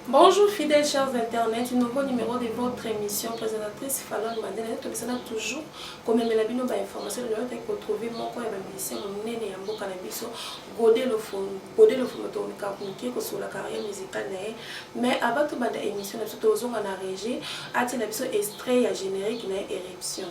Bonjour fidèles chers internautes, un nouveau numéro de votre émission présentatrice Fallon Mandela. Nous sommes toujours comme la bino ba information de l'autre que trouver mon coin ba musicien mon nene ya mboka na biso Godé le fond to ka kunki ko sur la carrière musicale mais avant tout banda émission na tout ozonga na régie ati na biso extrait ya générique na éruption.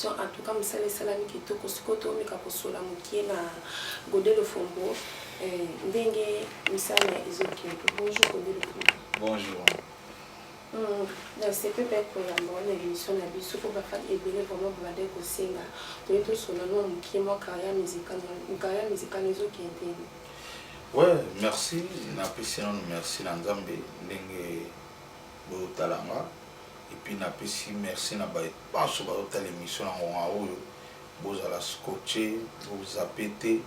En tout cas, je salami qui to koskoto mi kaposola mukiena Godé le Fombo ndenge misala ezoki. Bonjour Godé le Fombo. Bonjour. C'est peut-être pour la bonne émission la biso pour ba faire ebele vraiment ba de ko senga to to solo no mukimo carrière musicale ezoki entende. Ouais, merci na pesiano merci na Nzambe ndenge bo talanga. Et puis na pesi merci na ba passo ba hôtel émission na oyo boza la scotcher vous zapéter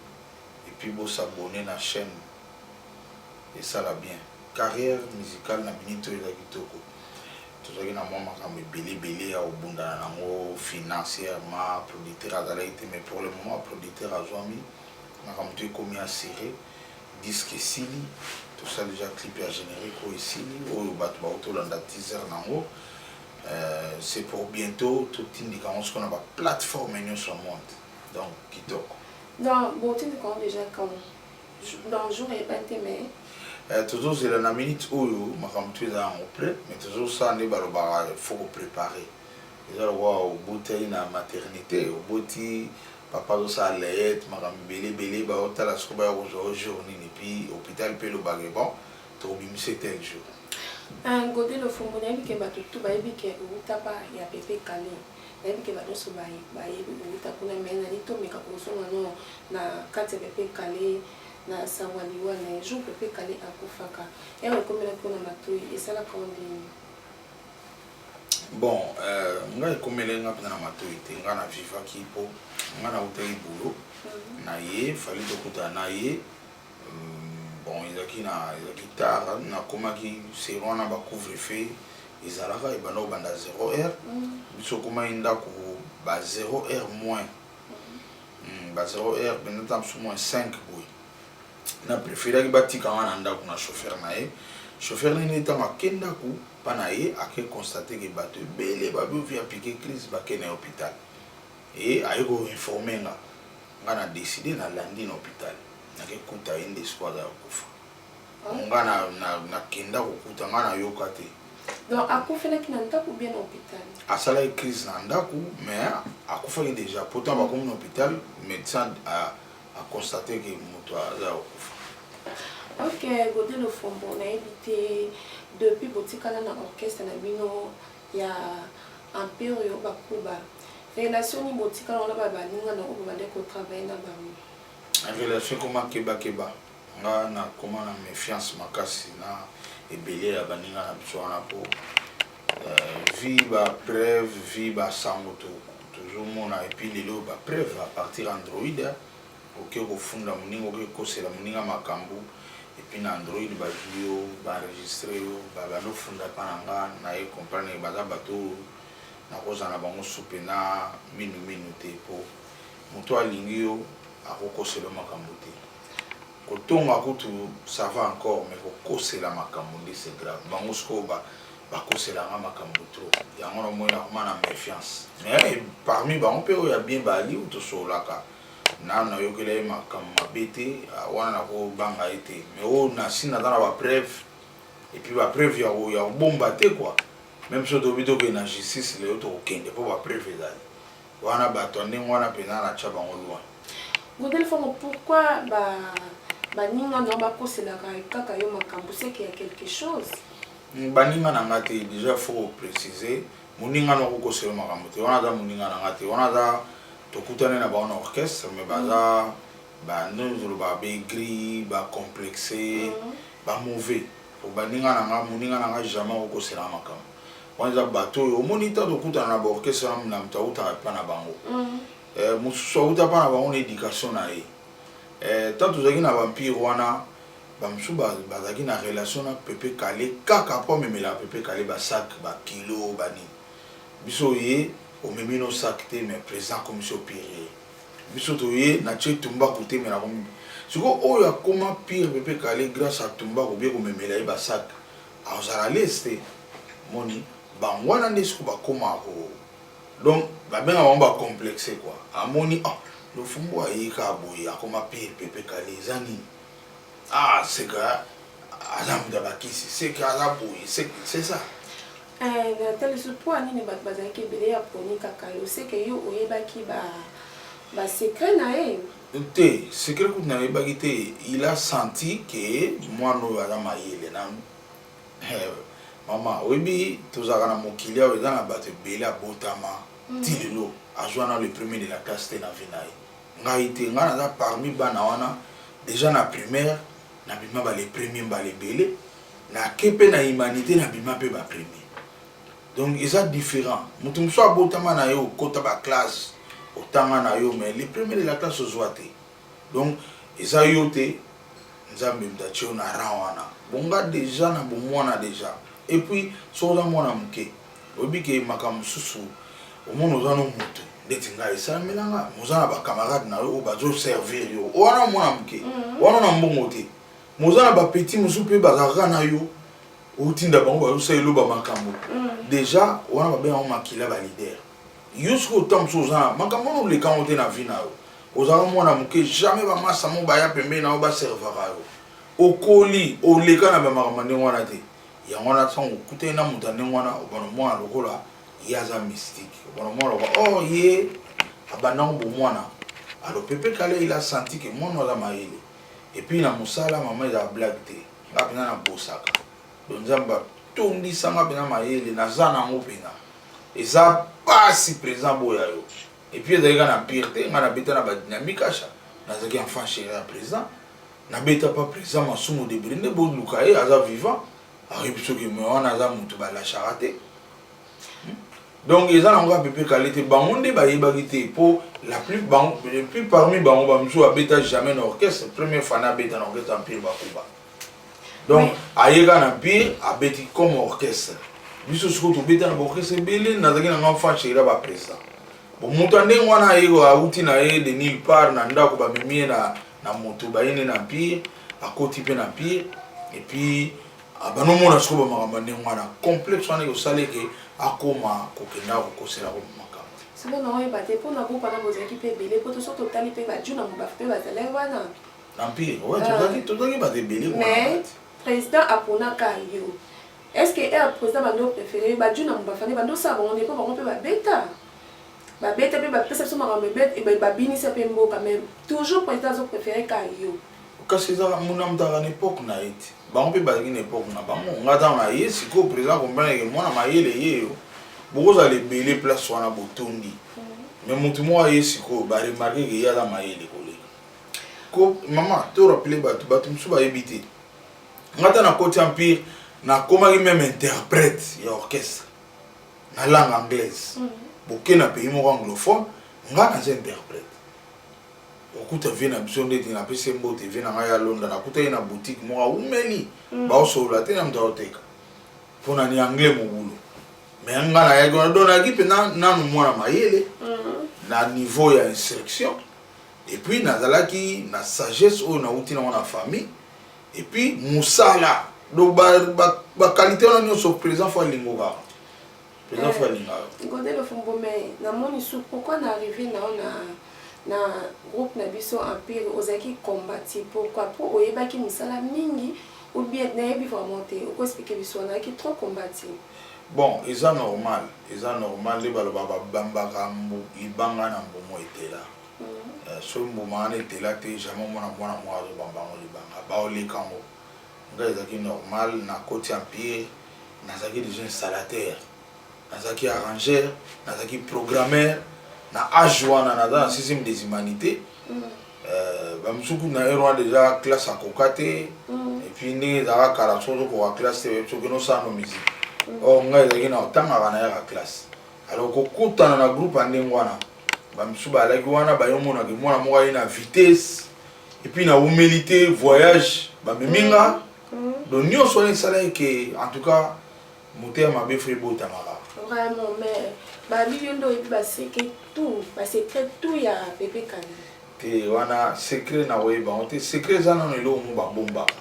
et puis vous s'abonner na chaîne et ça la bien carrière musicale na minito ila kitoko tozaki na mwa makambo ebele ya obunda nango financièrement producteur azala été mais pour le moment producteur azwami makambo to ekomi assuré disque esili tout ça déjà clip ya générique oyo esili oyo bato baotolanda teaser nango. C'est pour bientôt tout indiquant ce qu'on a pas plateforme et sur le monde donc kitoko non bon tu quand déjà quand dans jour et pas mais toujours c'est la minute où ma femme tu es en prêt mais toujours ça n'est pas le bar faut préparer déjà le voir au bouteille na maternité au bouti papa do ça allait ma femme belé ba hôtel à ce qu'on va aujourd'hui et puis hôpital pe le bagage bon tu obimé tel jour. Godé le Fombo na yebike bato tu bayebike utapa ya pepe kale na yebike bato so bayebi utapu na mena ni to meka kosonga no na kati pepe kale na sawaliwa na jour pepe kale akufaka ewe komela pona matoi esala kondi bon nga komela nga pona matoi te nga na viva kipo nga na utai bulo na ye fali to kuta na ye. Bon, il y a qui guitare, na komaki c'est on a ba couvre-feu izalaka et bano banda 0h biso koma inda ko ba 0h moins ba 0h ben tam sous moins 5 boy na préféré ki batika wana nda ko na chauffeur na ye chauffeur ni ta makenda ku pana ye ake constater que bato belé ba bi via piquer crise ba kene hôpital et ayeko informer nga na décider na landi na hôpital na ke kuta inde espoir ya kufa nga na kenda kukuta nga na yoka te donc akufela ki na ndako bien na hôpital asala crise na ndako mais akufaki déjà pourtant ba comme na hôpital médecin a constaté que moto aza kufa. OK Godé le Fombo na évité depuis botikala na orchestre na bino ya Império bakuba relation ni botikala na ba baninga na ko ba de ko travailler na ba en relation comme keba nga na comment na méfiance makasi na ebele ya baninga na biso wana po vie ba preuve vie ba sango toujours mona et puis lelo ba preuve à partir Android OK ko funda muninga ko kosela muninga makambu et puis na Android ba video ba enregistrer yo ba no funda pananga na e comprendre ba bato na koza na bango soupe na minute po moto alingi yo akokosela makambo te kotonga kutu ça va encore mais kokosela makambo nde c'est grave bango sko bakosela nga makambo trop yango na moi na méfiance mais parmi bango pe oyo ya bien bali utosolaka na yokela makambo mabe te wana na kobanga ye te mais oyo na sina aza na bapreuve et puis bapreuve ya kobomba te quoi même so tobi toke na justice leo tokokende mpo bapreuve ezali wana bato ndenge wana mpenza na tya bango loin. Godé le Fombo, pourquoi baninga no bakoselaka kaka yo makambo c'est qu'il y a quelque chose baninga na nga te déjà faut préciser moninga no kokosela makambo te wana za moninga na nga te wana za tokutane na bango na orchestre mais baza ba nous ba aigri ba complexé ba mauvais pour baninga nanga muninga nanga jamais au kosela makam kwanza bato yo moniteur de kuta na orchestre na mtauta pa na bango mususu uta pa na bango na éducation na ye tant tozaki na vampire wana bamusu bazaki na relation na Pepe Kale kaka po memela Pepe Kale ba sac ba kilo bani biso ye o memino sac te mais présent comme monsieur pire biso to ye na tche tumba côté mais na comme siko oyo akoma pire Pepe Kale grâce à tumba ko bien ko memela ba sac a ozala leste moni bangwana ndesiko bakoma ko donc babenga bango ba complexe quoi amoni le fumbo ayika boye akoma pire Pepe Kale ezani c'est que Adam Dabakisi c'est que Alaboui c'est ça tel ce point ni ba bazaki belé ya poni kaka yo c'est que yo oyebaki ba secret na e te secret ko na yebaki te il a senti que moi no Adam ayele na maman oyebi tozaka na mokili oyo eza na bato ebele abotama ti lelo azwa na le premier de la classe te na vie na ye ngai te ngai naza parmi bana wana déjà na primaire na bima ba les premiers ba les belé na kepe na humanité na bima pe ba premier donc ils sont différents mutum so abotama na yo kota ba classe otanga na yo mais les premiers de la classe ozwate donc ils a yoté nzambe mtachio na rawana bonga déjà na bomwana déjà et puis so za mwana mke obike makamususu omono za no mutu ndeti ngai sa melanga mozana ba camarade na yo bazo servir yo wana mwana mke wana na mbongo te mozana ba petit musu pe bazaka na yo utinda bango ba usayelo ba makambo déjà wana ba ben on makila ba leader yusko tam sozana makambo no le kangote na vie na yo ozaka mwana mke jamais ba masa mo ba ya pembe na ba servera yo okoli oleka na ba makamande wana te ya wana sango kute na mutane wana obana mwana lokola yaza mystique obana mwana oh ye abana bo mwana alors Pepe Kale il a senti que mon wala maile et puis na musala maman il a blague te ngapina na bosaka donc nzamba tondi sanga pena maile na zana ngopena eza pas si présent boya yo et puis ezalika na pire te nga na beta na ba dynamique acha nazaki enfant chéri à présent na beta pas présent masumu de brinde bo lukaye aza vivant arrive ce que moi on a za mutu ba la charité donc ils ont encore Pepe Kale te bangonde ba yebaki te pour la plus parmi bango ba musu abeta jamais na orchestre premier fana beta na orchestre en pire ba kuba donc ayega na pire abeti comme orchestre biso siko to beta na orchestre belé na zaki na enfant chéri ba président bon mutande wana yego auti na ye de nulle part na ndako ba mimie na moto ba yene na pire akoti pe na pire et puis abano mona siko ba makamande wana complexe wana yo saleke akoma kokenda kokosela ko makama sebo na oyo bate pona bo pana bozaki pe belé poto so totali pe ba juna mo ba pe ba tele wana empire ouais tozaki bate belé mais président apona ka yo est-ce que est président bando préféré ba juna mo ba fane bando sa bon ne pas ba pe ba beta pe ba perception makambe bet et ba binisa pe mboka même toujours président zo préféré ka yo kasi za munam ta na époque na iti bango pe bazaki na époque na bango ngata na ye siko président comprendre que mwana mayele ye bokoza le belé place wana botondi mais mutu mo ye siko ba remarquer que ya la mayele koleka ko maman to rappeler batu musu ba yebite ngata na côté empire na komaki même interprète ya orchestre na langue anglaise boké na pays moko anglophone ngata c'est interprète okuta vina biso ndeti na pese mbote vina ngaya Londres na kuta ina boutique mo umeli ba osola te na mtaoteka pona ni anglais mobulu mais ngala ya gona dona ki pe na mwana mayele na niveau ya instruction et puis na zalaki na sagesse o na uti na wana famille et puis musala do ba qualité na nyoso présent fa lingoka présent fa lingoka godelo fumbo mais na moni sou pourquoi na arrivé na groupe na biso empire ozaki combattre pourquoi pour oyebaki misala mingi ou bien na yebi vraiment te o ko expliquer biso na ki trop combattre bon eza normal les baloba bambaka mbu ibanga na mbomo etela so mboma na etela te jamais mona mwana mwa zo bambango libanga ba olekango nga ezaki normal na côté empire nazaki déjà installateur nazaki arrangeur nazaki programmeur na âge wana na dans 6e des humanités ba musuku na erwa déjà classe à kokate et puis ndenge ezalaka kala soki okoka classe te soki nosala no musique or ngai ezalaki na otangaka na yaka classe alors kokutana na groupe ya ndenge wana bamisu balaki wana bayomonaki mwana moko aye na vitesse et puis na humilité voyage bameminga donc nyonso wana esalaki ke en tout cas motema mabe fo ebotamaka vraiment mais babibi ndo oyebi baseke tout basekret tout ya Pepe Kale te wana secret na oyeba ngo te secret eza nano eloko mo babombaka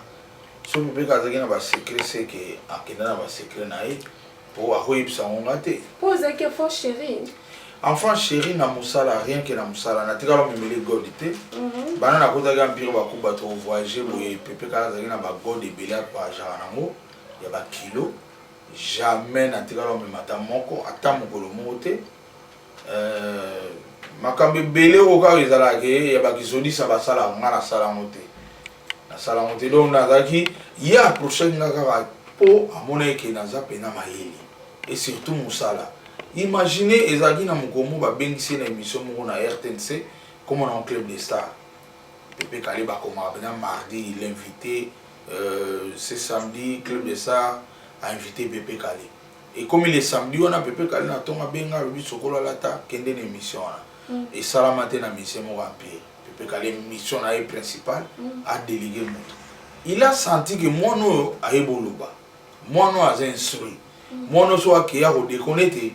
so Pepe Kale azalaki na basecret seke akenda na basecret na ye mpo akoyebisa ngo nga te mpo ozalaki fo chéri enfant chéri na mosala rien que na mosala natikala omemeli god te bana nakozalaki empire baku bato ovoyage boye Pepe Kale azalaki na bagod ebele apajaka nango ya bakilo jamais natikala omemata moko ata mokolo moko te makambo ebele okaka ezalaki ya bakizodisa basalaka nga nasala yango te nasala yango te donc nazalaki ye approchaki nga kaka mpo amona eke naza mpena mayele et surtout mosala imaginez ezalaki na mokomo babengisi na émission moko na RTNC comme on a un club de stars Pepe Kale bakomaka mpena mardi l'invité ce samedi club de stars a invité Pepe Kale et comme il est samedi wana Pepe Kale na tonga benga lobi sokolo lata kende na émission wana et salama te na mission moko empire Pepe Kale mission na ye principale a délégué moto il a senti que mwana oyo ayeboloba mwana oyo aza instruit mwana so akeya kodekone te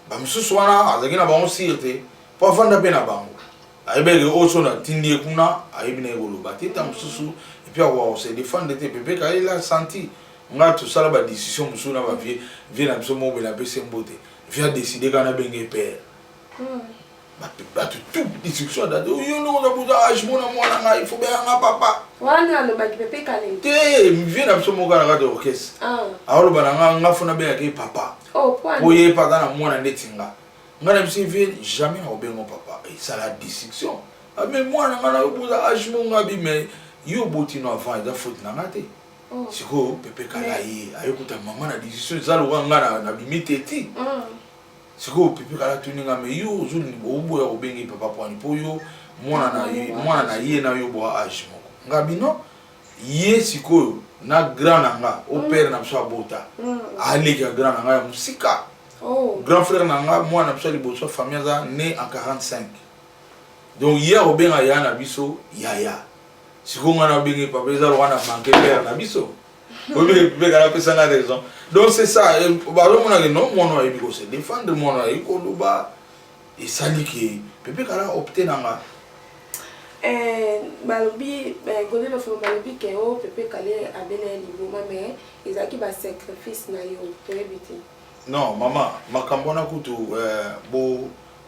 bamisusu wana azalaki na bango sire te mpo afanda mpe na bango ayebeke oyo so natindi ye kuna ayebi na ye koloba te ta mosusu epuis akoka kose défendre te Pepe Kale il a senti nga tosala badécision mosusu na bavie na biso moko bela apesi mbote vie adécide kaka nabenge père bato tout discussion adate oyo ndongo boza age mona mwana ngai fo beyanga papa wana alobaki Pepe Kale te vie na biso moko na kati ya orchestre aoloba na nga fona bengaka ye papa po ye pata na mwana ndeti nga nga na biso vie jamais nakobengo papa esala discussion mais mwana nga na yo boza age mo nga bi mais yo botino avant eza faute na nga te sikoyo Pepe Kale ayekuta mama na discussion eza loka nga na bimi teti sikoyo Pepe Kale atuni nga me yo ozolingi oboya kobengi papa pwani mpo yo mwana na ye na yo boa age moko nga bino ye sikoyo na grand na nga o père na biso abota aleki ya grand na nga ya mosika grand frère na nga mwana na biso ya liboso famille aza né en 45 donc ye akobenga ya na biso yaya sikoyo nga na bengi papa eza loka na manke père na biso oyebi Pepe Kale apesanga raison donc c'est ça bazomonaki non mwana ayebi kose défendre mwana ayebi koloba esali ke Pepe Kale opte na nga balobi Godel Lofombo balobi ke o Pepe Kale abela liboma mais ezalaki basacrifice na yo toyebi te non mama makambo wana kutu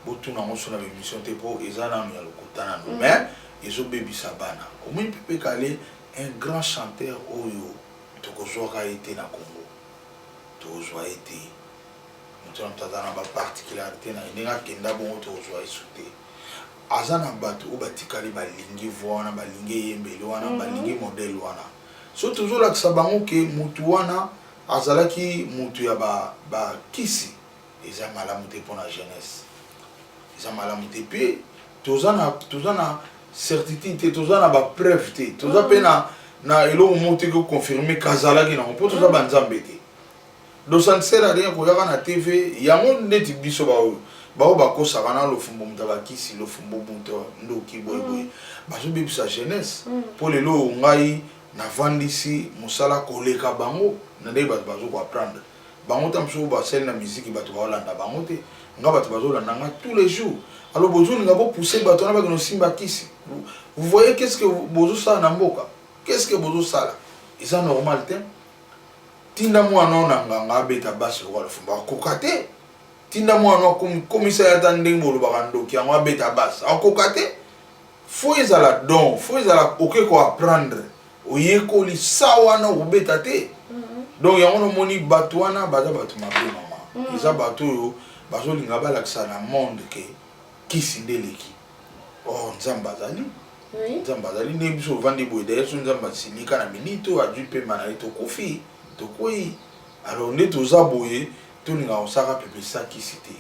botuna ngo so na bémission te mpo eza nano ya lokota nano mais ezobebisa bana omoni Pepe Kale un grand chanteur oyo tokozwaka ye te na Congo tokozwa ye te moto na moto aza na baparticularité na ye ndenge akenda bongo tokozwa ye su te aza na bato oyo batikali balingi voi wana balingi eyembeli wana balingi modele wana so tozolakisa bango ke mutu wana azalaki mutu ya bakisi eza malamu te mpona jeunesse eza malamu te mpe toza na certitude te toza na bapreuve te toza mpe na eloko moko te koconfirme kazalaki nango mpo toza banzambe te donc ça ne sert à rien koyaka na tv yango ndeti biso bao bakosaka na lofumbo moto bakisi lofumbo moto ndoki boyeboye bazobebisa jeunesse mpo lelo ngai navandisi mosala koleka bango na ndenge bato bazokoapprendre bango ta mosusu basali na miziki bato baolanda bango te nga bato bazolanda nga tous les jours alors bozolinga bopousse bato wana bakeno simba kisi vous voyez qu'est-ce que bozosala na mboka qu'est-ce que bozosala eza normal te tinda mwana na nganga abeta basi lokola lofumbo akoka te tinda mwana komisa ya ta ndenge bolobaka ndoki yango abeta basi akoka te fo ezala don fo ezala oke koapprendre oyekoli sa wana okobeta te donc yango nomoni bato wana baza bato mabe mama eza bato oyo bazolinga balakisa na monde ke kisi nde eleki nzambe azali nzambe azali nde biso ovandi boye daye so nzambe asilika na minito azwi pema na ye tokofi tokwei alors nde toza boye tolinga kosaka pepe sa kisi te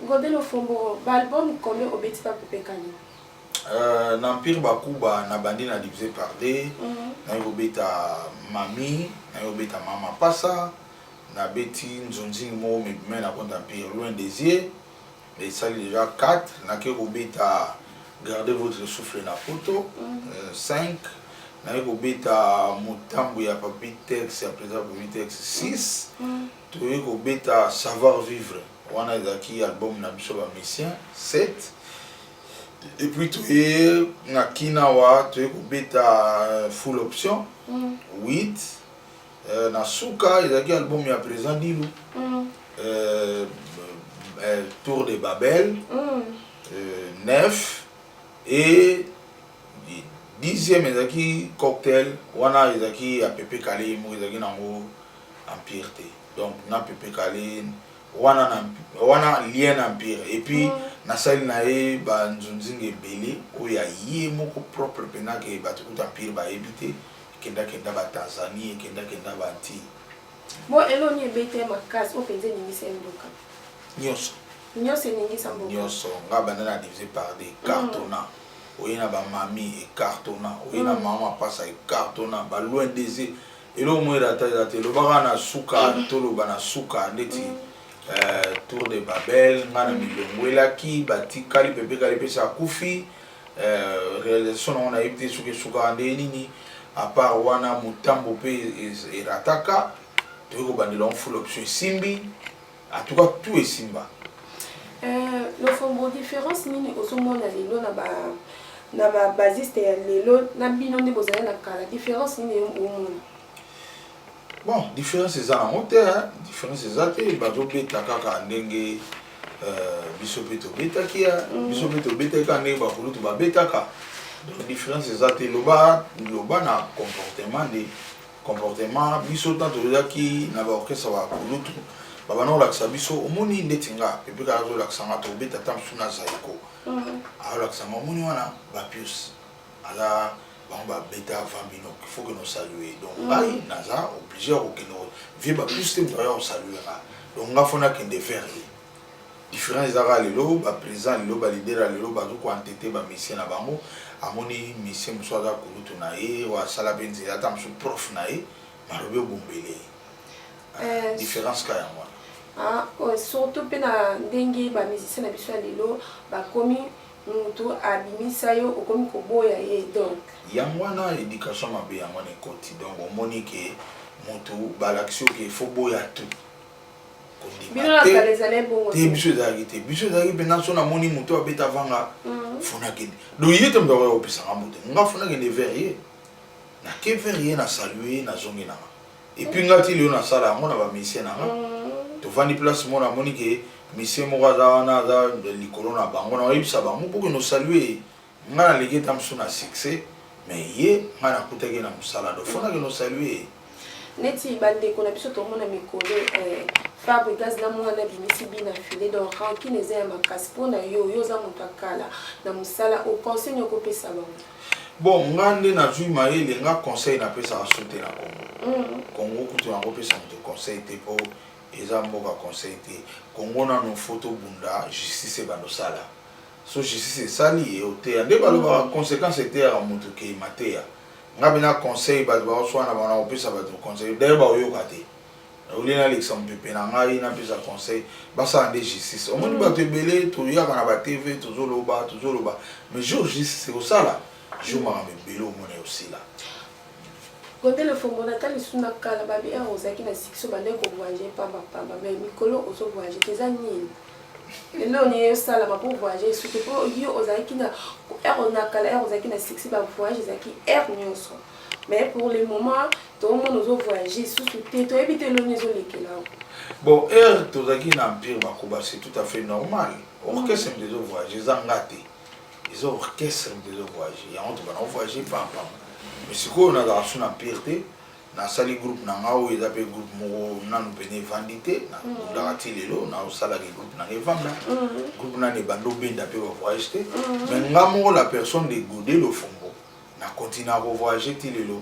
Godel Lofombo baalbum combien obeti pa Pepe Kale L'Empire Bakuba na bandi na divisé par deux. Na yobeta Mami, na yobeta Mama Passa, na beti Nzonzi mo mais na compte Empire loin des yeux. Et ça déjà 4. Na yobeta Gardez votre souffle na photo. 5. Na yobeta Mutambu ya Papitex ya présent Papitex 6. Tu yobeta Savoir vivre. Wana zaki album na biso ba Missien 7. Et puis tu es na Kinawa, tu es bêta full option 8. Na Souka, il y a un album il y a présent Dilou. Tour de Babel 9. Et 10e il y a qui cocktail, wana il y a qui a Pepe Kali, il y a qui nango Empire. Donc na Pepe Kali wana lien Empire. Et puis na sali na e ba Nzonzinga ebele oya ye moko propre pena ke bato kuta Empire ba ebité kenda ba Tanzanie kenda ba Antilles. Bon eloni ebete makasi openze ningisa mboka. Nyonso ningisa mboka. Nyonso nga bandana divisé par des cartona. Oyena ba Mami et cartona, oyena Mama Passa et cartona, ba loin des yeux. Elo mo data lo ba na Souka tolo ba na Souka ndeti. Tour de Babel, Nana Milongwelaki, Bati Kali Pepe Kali Pesa Koufi, réalisation on a été sur les Soukandeni, à part Wana Mutambo et Rataka, tu veux qu'on full option Simbi, en tout cas tout est Simba. Le fond différence ni au sommet na lelo na ba basiste ya lelo na bino ne bozala na kala différence ni au monde. Bon, différence c'est ça en hauteur, différence c'est ça que bazo beta kaka ndenge bisopeto beta kia, bisopeto beta ka ndenge ba kulutu ba beta ka. Donc différence c'est ça que loba na comportement biso tanto ki na ba orchestre ba kulutu. Baba no laksa biso omoni ndetinga pepe ka zo laksa ma to beta tam suna zaiko. A laksa ma omoni wana ba pius. Ala ba beta vambino il faut que nous saluer donc aïe naza obligé au que nous vivre plus de temps saluer donc on a fona que de faire différence à lelo ba président lelo ba leader lelo ba zo ko entêter ba mission na bango amoni mission muso za kulutu na e wa sala benzi ata muso prof na e marobe bombele différence ka yango surtout pena ndenge ba musicien na biso lelo ba komi mutu abimisa yo okomi koboya ye donc yangwana éducation mabe yangwana ekoti donc omoni ke mutu balaksio ke faut boya tout te biso ezalaki te biso ezalaki mpenza so namoni mutu abeta vanga fona kende donc ye te mutu akoya kopisanga moto nga fona kende vers ye nake vers ye na salue nazongi nanga epuis nga ti lelo nasala yango na bamisien nanga tovandi place mo namoni ke Monsieur Mouraza, Nicolo na bango na yebisa bango pour que nous saluer ngana leki tam suna succès mais ye ngana kutaki na musala do fona que nous saluer neti bande ko na biso to mona mikolo Fabre Gaz na mwana bimisi bina filé donc rankine eza makasi pona yo za mutu akala na musala au conseil nyoko pesa bango. Bon ngande na zui maele nga conseil na pesa sauter na Congo. Congo kutu na pesa mutu conseil te po eza mboka conseil te Congo na no photo bunda justice bandosala so justice sali e ote ande baloba conséquence était à mutu ke matea ngabe na conseil ba ba so na bana opesa ba conseil d'ailleurs ba oyoka te olina l'exemple pepe na ngai na pesa conseil basa ande justice omoni ba tebele to yaka na ba TV tozoloba mais jour justice c'est osala jour ma mebelo omona aussi là. Quand le fondateur est na kala babi a ozaki na sikso bande ko voyager pamba mais mikolo ozo voyager teza nini et là on est sala ma pour voyager surtout pour yo ozaki na na kala ozaki na sikso ba voyager zaki nyonso mais pour le moment tout le monde ozo voyager surtout to éviter le nizo lekela bon tozaki na empire bakuba c'est tout à fait normal orchestre de voyager zangate ils ont orchestre de voyager ya on va voyager pamba. Mais si on a dans son empire, na sali groupe na ngao ils appellent groupe mo nanu pene vandité na ndakati lelo na osala ke groupe na evanda groupe na ne bando benda pe voyager mais ngamo la personne de Godé le Fombo na continue à voyager ti lelo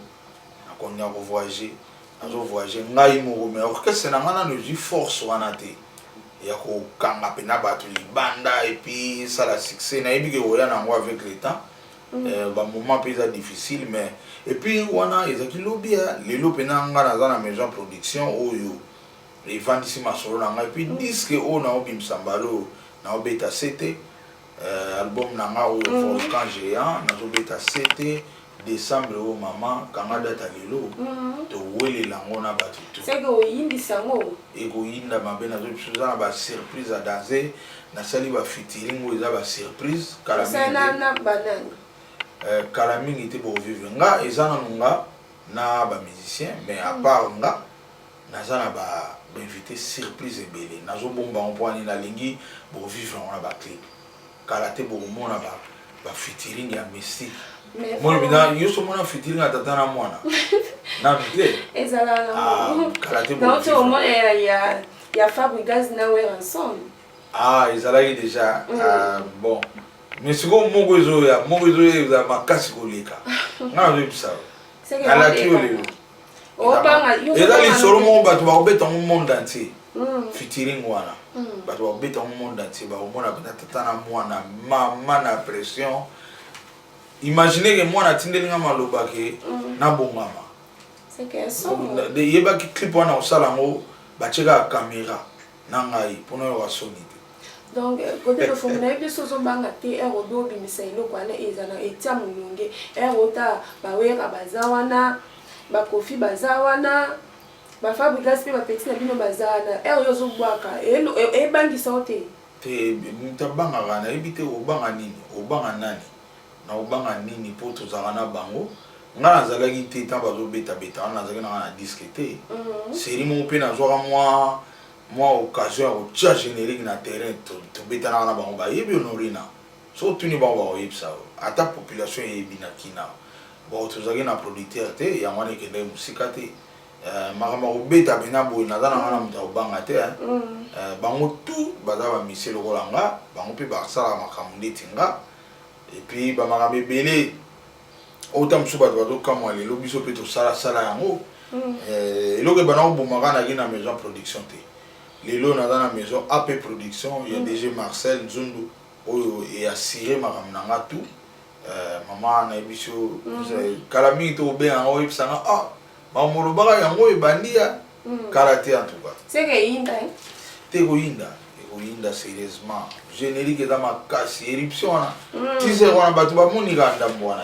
na continue à voyager azo voyager ngai mo mais orchestre na ngana no ji force wana te ya ko kanga pena batu libanda et puis ça la succès na ebi ke oya na ngo avec le temps ba moment pesa difficile mais et puis wana ezaki lobby les lopena ngana za na maison production oyo les vendisi masolo na ngai puis disque o na obimisa mbalo na obeta CT album na nga oyo Volcan Géant na obeta CT décembre o mama kanga data lelo to wele lango na batutu c'est que oyindi sango ego yinda mabe na zo na ba surprise à danser na sali ba featuring o eza ba surprise kala na banane kala mingi te bo vivre nga ezana nunga na ba musicien mais à part nga naza na ba invité surprise ebele nazo bomba on point na lingi bo vivre on a ba clip kala te bo mona ba featuring ya mystique moi bina yo so mona featuring atata na mwana na vite ezala na kala te bo donc au moins ya Fabregas na we ensemble ezala déjà bon mais si vous avez des makasi koleka nga zo bisa ala ki olelo eza lisolo moko bato bakobeta ngo monde entier featuring wana bato bakobeta ngo monde entier bakomona pena tata na mwana mama na pression imaginez que mwana atindeli nga maloba ke nabongama yebaki clip wana osala yango batieka caméra na ngai mpona oyo basoni donc côté de fond na biso zo banga te ero do bimisa eloko wana ezana etia mulunge ero ta bawera bazawana ba kofi bazawana ba Fabregas pe ba petit na bino bazawana ero yo zo bwaka e bangisa ote te mutabanga kana ebite obanga nini obanga nani na obanga nini po tozala na bango nga nazalaki te tant bazo beta wana nazalaki na disque te série mo pe nazwaka moi occasion au tia générique na terrain to betana na bango ba yebi honorina so tuni ba ba yebsa ata population yebina kina bo tozaki na producteur te ya ngwane kende musika te makama obeta bena boy na dana na muta obanga te bango tout baza ba miselo kolanga bango pe ba sala makamde tinga et puis ba makambe belé autant musu bato bato kama lelo biso pe to sala yango eloko bana obomaka na kina maison production te lelo na dans la maison AP production il y a DG Marcel Nzundu oyo et assuré makamnanga tout maman na biso kalami to be en oyo sanga mamolo baka yango e bandia karaté en tout cas c'est que inda te ko inda sérieusement générique dans ma casse éruption na tise wana batu ba monika ndambo wana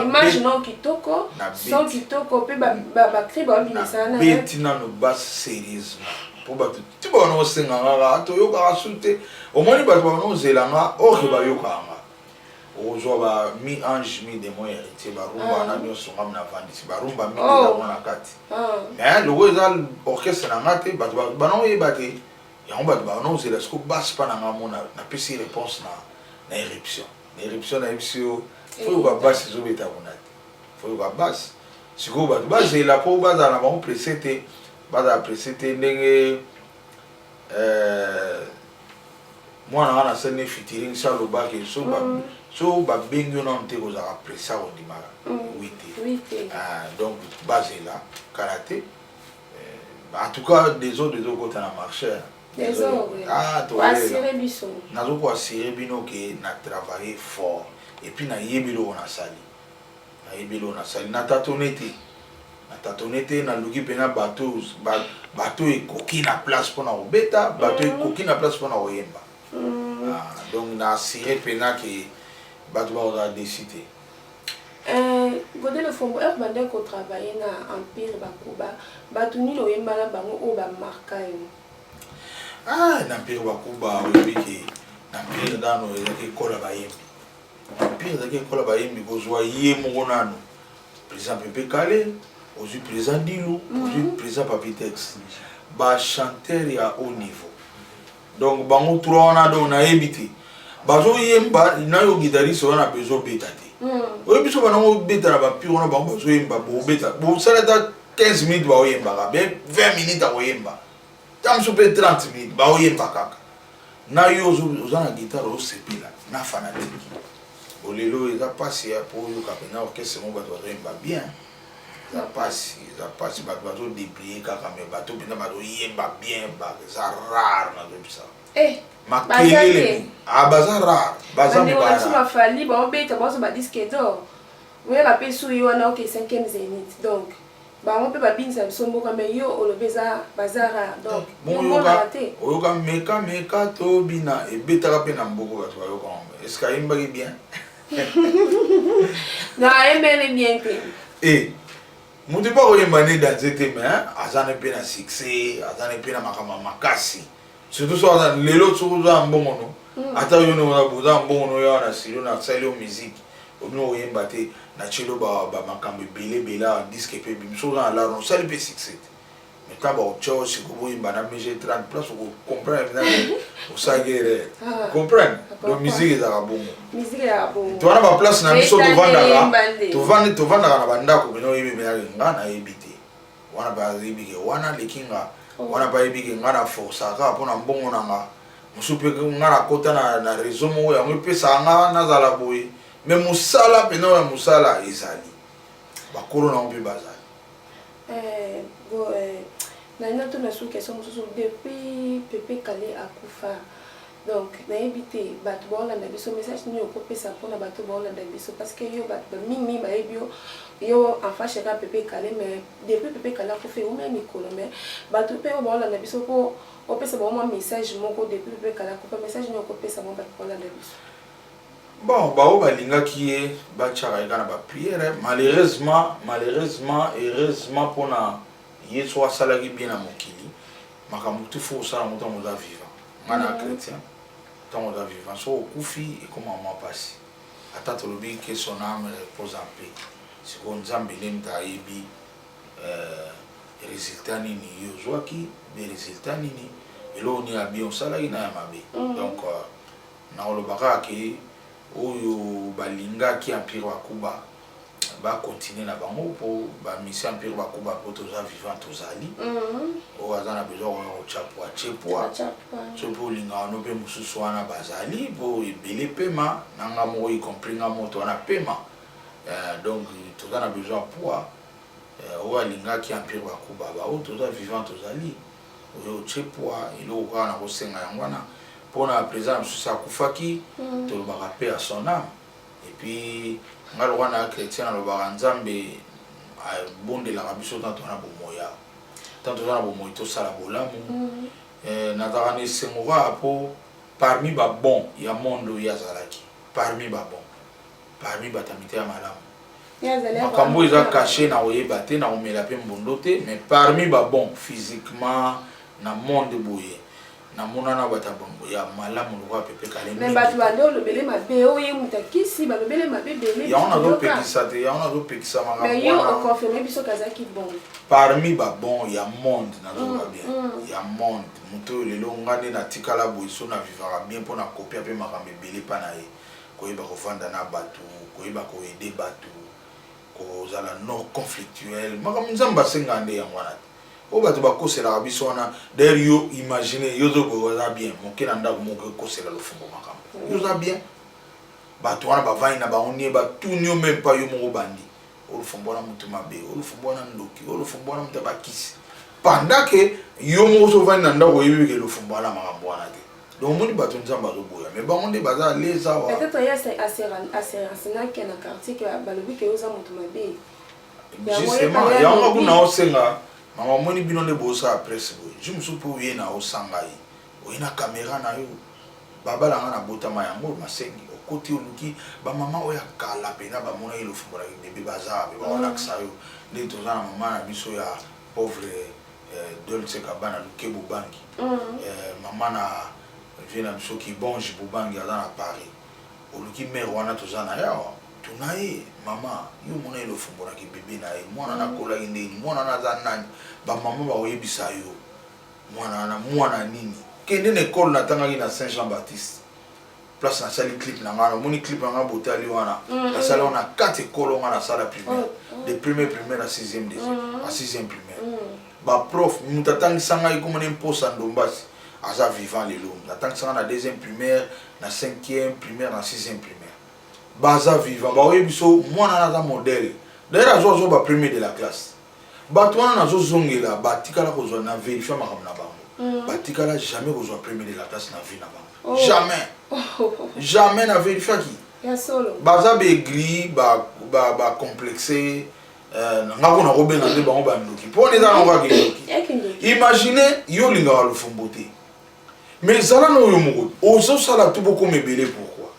image non kitoko son kitoko pe ba cri ba bimisana betina no bas sérieusement pour batu tu ba no senga nga to yo ka sute au moins ba no zelanga o ke ba yo ka nga o zo ba mi ange mi démon héritier ba rumba na nyo songa na vandi ba rumba mi na na kati mais le wezal orchestre na ngate ba no yebate ya on ba no zela sko bas pa na mona na pesi réponse na éruption na biso faut ba bas zo beta bonate faut ba bas siko ba bas et la po bas na ba précédé ba précédé ndenge moi na scène featuring ça le bac et so ba bengo na nte ko za apprécier au dimara oui donc bas là karaté en tout cas des autres côtés na marché to assurer biso nazo ko assurer bino ke na travailler fort et puis na yebilo na sali na tatonete na luki pena bateau ekoki na place pona obeta bateau ekoki na place pona oyemba donc na assurer pena ke bateau ba za décider Godé le fond bande ko travailler na empire bakuba bateau ni oyemba na bango o ba marka yo nampire bakuba oyebiki nampire dano ezaki kola bayembi nampire ezaki kola bayembi kozwa ye moko nano président Pepe Kale ozwi président Dilu ozwi président Papitex bachanteur ya haut niveau donc bango trois wana donc nayebi te bazoyemba nayo guitariste wana bezobeta te oyebi so banango beta na bapire wana bango bazoyemba bobeta bosalata 15 minutes baoyembaka be 20 minutes akoyemba tam super 30 minutes ba oyemba kaka na yo ozana guitare osepela na fanatique bolelo eza pasi ya po yo kapena orchestre mo bato bazoyemba bien eza pasi bato bazo déplier kaka me bato pena bazoyemba bien ba eza rare na zobisa Eh, makelele baza rare baza mibara ma fali ba obeta ba so ba disque d'or oui la peso yo na OK 5e zénith donc ba on peut ba binza biso mboka mais yo olobeza bazara donc bon yo ka meka to bina ebetaka pe na mboko bato yo ka est-ce que ayemba bien na emele bien te mutu pa koyemba ne dans cette mais azana pe na succès azana pe na makasi surtout ça lelo tsuza mbongo no ata yo no na buza mbongo no ya na silo na silo musique obino oyemba te na chelo ba makambo belé disque pe bimso na la no sali pe succès mais ta ba ocho si ko boyemba na mg 30 place ko comprendre na o sagere comprendre do musique za bongo musique ya bongo to na ba place na biso to vanda na banda ko bino yebi me ngana yebite wana ba yebike wana lekinga wana ba yebike ngana força ka pona mbongo nanga musupe ngana kota na réseau mo ya ngipesa nga na zala boy mais musala pena ya musala ezali ba corona mpe bazali na to na sous question depuis Pépé Kalé akufa donc na éviter bato bola na biso message ni okopesa pona bato bola na biso parce que yo bato mingi ba ebio yo en face ka Pépé Kalé mais depuis Pépé Kalé akufa ou même mikolo mais bato pe bola na biso ko opesa ba mo message moko depuis Pépé Kalé akufa message ni okopesa mo bato bola na biso bon ba o balinga ki ba chara kana ba prière malheureusement heureusement pona yeso asalaki bien na mokili makambo tu fo sala moto moza vivant ngana chrétien tant moza vivant so okufi et comment moi passer atata lobi que son âme repose en paix c'est qu'on nzambe lemta yebi résultat nini yo zwaki be résultat nini elo ni abi on sala ina ya mabe donc na olobaka ke oyo balinga ki empire wa Kuba ba continuer na bango pour ba mission empire wa Kuba pour toza vivant tozali o azana besoin o chapwa so pour linga no pe mususu wana bazali pour ebele pema nanga mo y compris nga moto na pema donc toza na besoin pour o alinga ki empire wa Kuba ba o toza vivant tozali o chepwa ilo kwa na kosenga yangwana pour la présence ça kufaki to le rappel à son âme et puis ngal wana chrétien le baranzambe bon de la rabiso tant on a bomoya tant on a bomoya to sala bolamu na tarani semora po parmi ba bon ya mondo ya zalaki parmi ba bon parmi batamite ya malamu makambo eza caché na oyeba te na omela pe mbondo te mais parmi ba bon physiquement na monde boye na mona na bata bombo ya malamu lokwa Pépé Kalé mais bato bando lobele mabe oye mutakisi ba lobele mabe bele ya on a do pekisa te ya on a do pekisa manga mais yo on confirme biso kazaki bon parmi ba bon ya monde na zo ba bien ya monde muto lelo ngane na tikala boiso na vivara bien pona copia pe makambe bele pa na ye ko yeba ko fanda na bato ko yeba ko aider bato ko zala non conflictuel makambe nzamba sengande ya ngwana o bato bakosela biso wana d'ailleurs yo imaginer yo zo boza bien mokena ndako moko kosela lofumbo makambo yo za bien bato wana bavani na baonie batunio même pas yo moko bandi olufumbo na mutu mabe olufumbo na ndoki olufumbo na mutu bakisi pendant que yo moko so vani na ndako yebike lofumbo na makambo wana te donc moni bato nzamba zo boya mais bango nde baza leza wa peut-être ya assez renseigné que na quartier que balobi que yo za mutu mabe justement ya ngo kuna osenga mama moni bino ne bosa presse boy je me suis pour yena o sangai o ina caméra na yo baba la ngana botama yango masengi okoti oluki ba mama o ya kala pena ba mona ile fumbora bébé baza be ba ona ksayo ne tozana mama na biso ya pauvre Dolce Cabana Lukebu Bangi mama na vient biso ki bonge Bubangi à dans Paris oluki mère wana tozana yawa tunaye mama yo mona ile fumbora ki bébé na ye mwana na kola inde mwana na zanani ba mama ba oyebisa yo mwana nini kende na école na tanga na Saint Jean Baptiste place na sali clip na ngana moni clip na ngabo tali wana na sala on a 4 écoles on a sala primaire de primaire à 6e à 6e primaire ba prof mutatang sanga iko mona imposa ndombasi aza vivant lelo natang sanga na 2e primaire na 5e primaire na 6e primaire baza vivant ba oyebiso mwana na modèle d'ailleurs azo ba premier de la classe bato wana nazo zongela batikala kozwa na vérifier makambo na bango batikala jamais kozwa premier de la place na vie na bango jamais na vérifiaki baza baigri bacomplexe nga mpona kobenga nde bango bandoki mpona eza nango akindoki imagine yo olingaka lofumbu te mais ezala na oyo moko ozosala tu bokoma ebele pourquoi